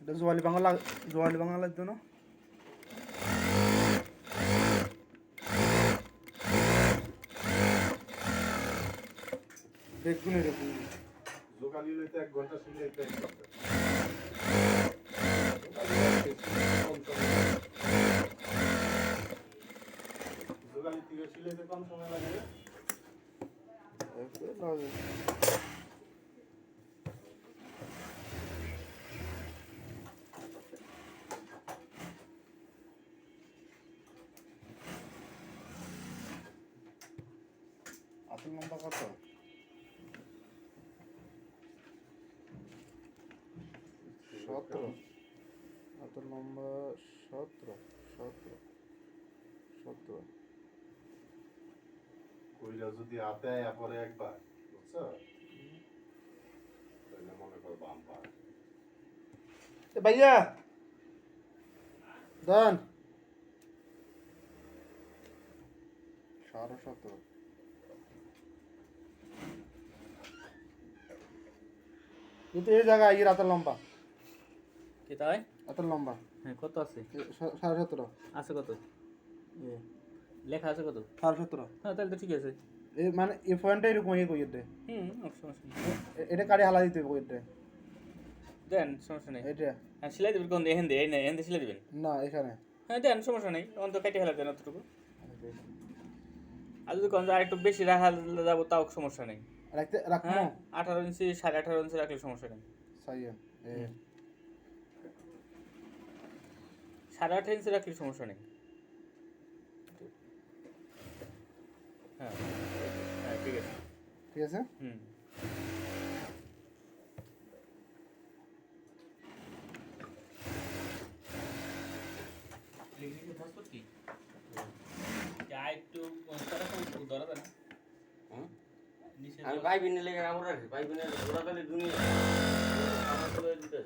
জোয়ালি বাংলা লাগতো না দেখুন এরকম জোকালি লইতে 1 ঘন্টা সিলাইতে 1 ঘন্টা জোকালি থেকে সিলাইতে কম সময় লাগে আসল লম্বা কত সতেরো আসল লম্বা 17 কইরা যদি হাতে আয়া পরে একবার বুঝছো তাহলে মনে কর বাম্পার এ ভাইয়া দান 17.5 কিন্তু এই জায়গায় এই রাতের লম্বা কি তাই রাতের লম্বা হ্যাঁ কত আছে 17.5 আছে কত লেখা আছে কত 17.5 হ্যাঁ তাহলে তো ঠিক আছে এই মানে এই পয়েন্টটা এরকম ইয়ে কই দে সমস্যা নেই এটা কাড়ি হালা দিতে কই দে দেন সমস্যা নেই এটা হ্যাঁ সেলাই দেবেন কোন এহেন দিয়ে এই না সেলাই দেবেন না এখানে হ্যাঁ দেন সমস্যা নেই অন্ত কেটে ফেলা দেন অতটুকু আর যদি কোন আর একটু বেশি রাখা যাবো তাও সমস্যা নেই রাখবো হ্যাঁ 18 ইঞ্চি 18.5 ইঞ্চি রাখলে সমস্যা নেই সাইয়া 18.5 ইঞ্চি রাখলে সমস্যা নেই হ্যাঁ হ্যাঁ ঠিক আছে ঠিক আছে আমি ভাই বিনে লেগে আমরা ভাই বিনে ঘোরা তাহলে দুনিয়া আমার তো দিতে